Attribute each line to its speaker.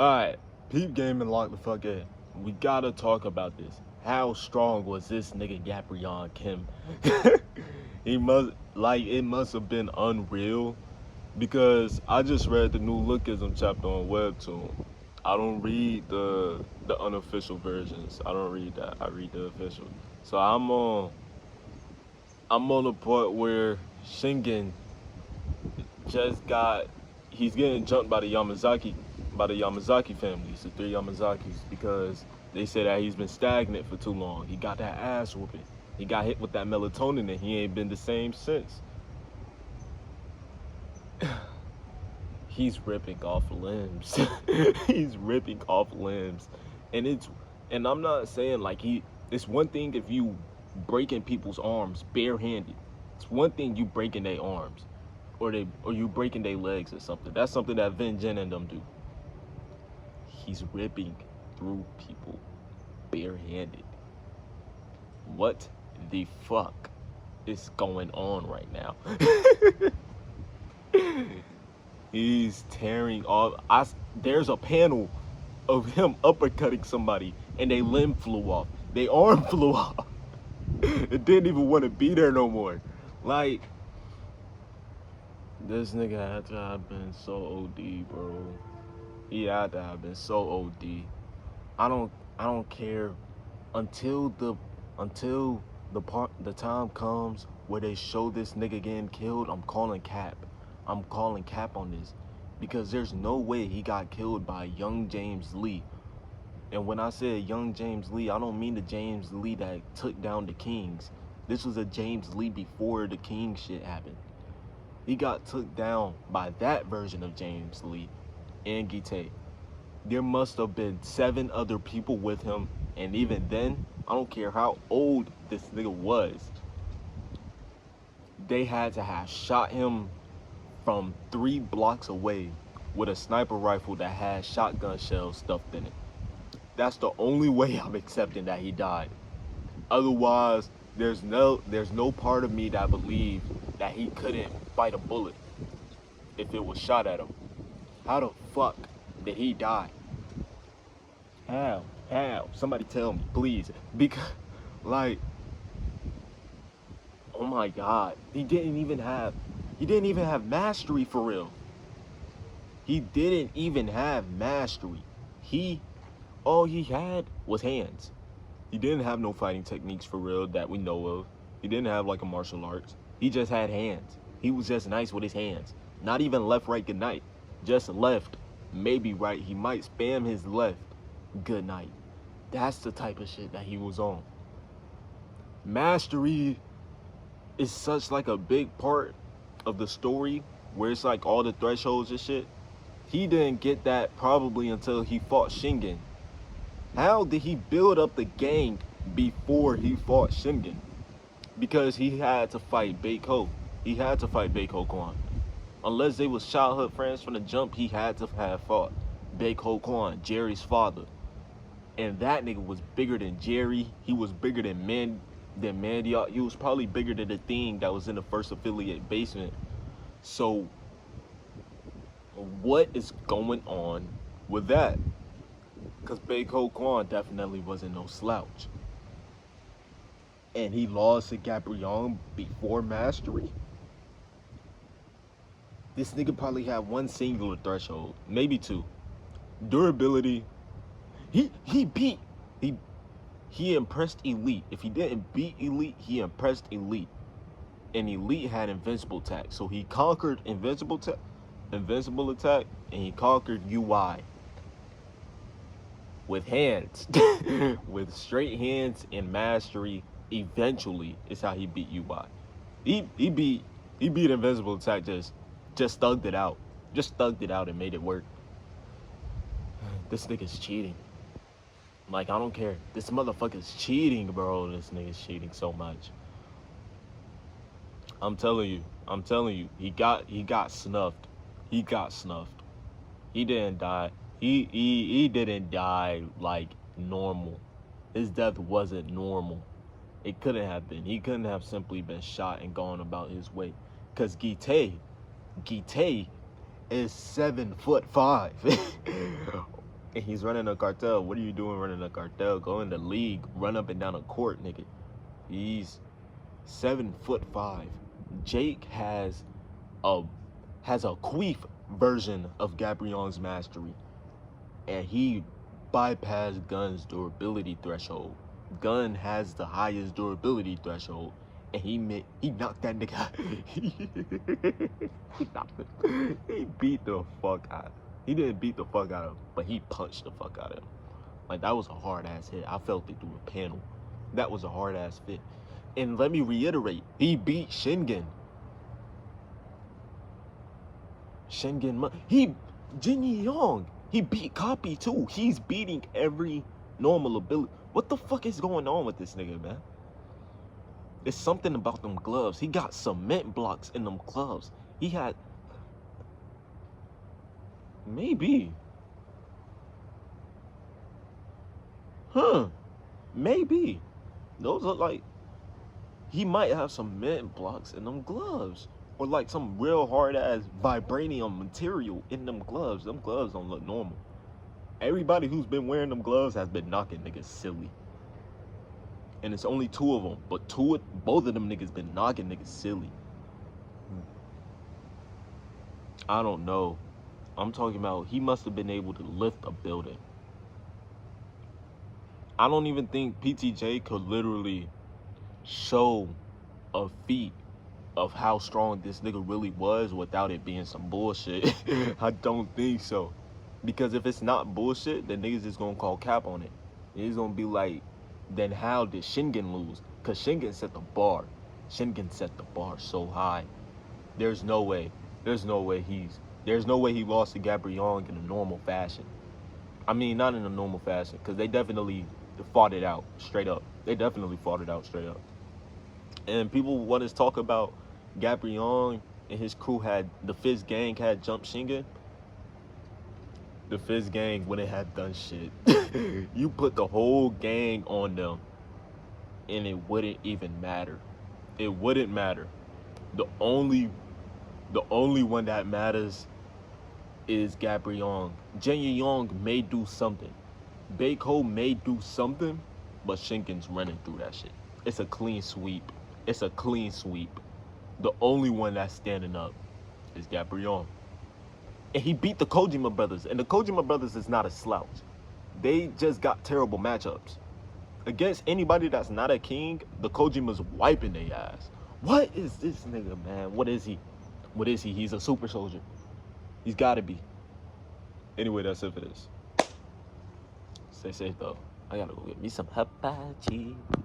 Speaker 1: Alright, peep game and lock the fuck in. We gotta talk about this. How strong was this nigga gapryong Kim? It must have been unreal. Because I just read the new Lookism chapter on Webtoon. I don't read the unofficial versions. I don't read that. I read the official. So I'm on the part where Shingen just got he's getting jumped by the Yamazaki families, the three Yamazakis, because they say that he's been stagnant for too long. He got that ass whooping. He got hit with that melatonin and he ain't been the same since. He's ripping off limbs. He's ripping off limbs. And I'm not saying like it's one thing if you breaking people's arms barehanded. It's one thing you breaking their arms. Or you breaking their legs or something. That's something that Vin Jen and them do. He's ripping through people barehanded. What the fuck is going on right now? He's tearing off. There's a panel of him uppercutting somebody and their limb flew off. Their arm flew off. It didn't even want to be there no more. Like, this nigga had to have been so OD, bro. He had to have been so OD. I don't care until the time comes where they show this nigga getting killed. I'm calling cap on this, because there's no way he got killed by young James Lee. And when I said young James Lee, I don't mean the James Lee that took down the Kings. This was a James Lee before the King shit happened. He got took down by that version of James Lee and Gite. There must have been 7 other people with him, and even then, I don't care how old this nigga was, they had to have shot him from 3 blocks away with a sniper rifle that had shotgun shells stuffed in it. That's the only way I'm accepting that he died. Otherwise, there's no part of me that believes that he couldn't fight a bullet if it was shot at him. How the fuck did he die? How? Somebody tell me, please. Because, like, oh my god, he didn't even have mastery for real. He didn't even have mastery. All he had was hands. He didn't have no fighting techniques for real that we know of. He didn't have like a martial arts. He just had hands. He was just nice with his hands. Not even left, right, good night. Just left, maybe right. He might spam his left, good night. That's the type of shit that he was on. Mastery is such like a big part of the story where it's like all the thresholds and shit. He didn't get that probably until he fought Shingen. How did he build up the gang before he fought Shingen? Because he had to fight Baiko. He had to fight Baiko Kwan. Unless they was childhood friends from the jump, he had to have fought Baiko Kwan, Jerry's father. And that nigga was bigger than Jerry. He was bigger than Mandy. He was probably bigger than the thing that was in the first affiliate basement. So what is going on with that? Because Baiko Kwan definitely wasn't no slouch. And he lost to gapryong before mastery. This nigga probably had 1 singular threshold, maybe 2. Durability. He impressed Elite. If he didn't beat Elite, he impressed Elite. And Elite had invincible attack. So he conquered invincible attack, and he conquered UI. With hands. With straight hands and mastery, eventually is how he beat UI. He beat invincible attack, just thugged it out. Just thugged it out and made it work. This nigga's cheating. Like, I don't care. This motherfucker's cheating, bro. This nigga's cheating so much. I'm telling you, he got snuffed. He got snuffed. He didn't die. He didn't die like normal. His death wasn't normal. It couldn't have been. He couldn't have simply been shot and gone about his way. Cause Gite is 7'5". And he's running a cartel. What are you doing running a cartel? Go in the league, run up and down a court, nigga. He's 7'5". Jake has a queef version of gapryong's mastery, and he bypassed Gun's durability threshold. Gun has the highest durability threshold, and he knocked that nigga out. He beat the fuck out. He didn't beat the fuck out of him, but he punched the fuck out of him. Like, that was a hard ass hit. I felt it through a panel. That was a hard ass fit. And let me reiterate, he beat Shingen. Jin Young. He beat Copy too. He's beating every normal ability. What the fuck is going on with this nigga, man? It's something about them gloves. He got cement blocks in them gloves. He had... Maybe. Huh. Maybe. Those look like... He might have some cement blocks in them gloves. Or like some real hard-ass vibranium material in them gloves. Them gloves don't look normal. Everybody who's been wearing them gloves has been knocking niggas silly. And it's only 2 of them. But both of them niggas been knocking niggas silly. I don't know. I'm talking about he must have been able to lift a building. I don't even think PTJ could literally show a feat of how strong this nigga really was without it being some bullshit. I don't think so. Because if it's not bullshit, then niggas is gonna call cap on it. It's gonna be like, then how did Shingen lose? Because Shingen set the bar. Shingen set the bar so high. There's no way he lost to gapryong in a normal fashion. I mean, not in a normal fashion, because they definitely fought it out straight up. And people want to talk about gapryong and his crew had, the Fizz gang had jumped Shingen. The Fizz gang wouldn't have done shit. You put the whole gang on them and it wouldn't even matter. It wouldn't matter. The only one that matters is gapryong. Jin Young may do something. Baeko may do something, but Shingen's running through that shit. It's a clean sweep. The only one that's standing up is gapryong. And he beat the Kojima brothers. And the Kojima brothers is not a slouch. They just got terrible matchups. Against anybody that's not a king, the Kojima's wiping their ass. What is this nigga, man? What is he? He's a super soldier. He's gotta be. Anyway, that's it for this. Stay safe though. I gotta go get me some hibachi.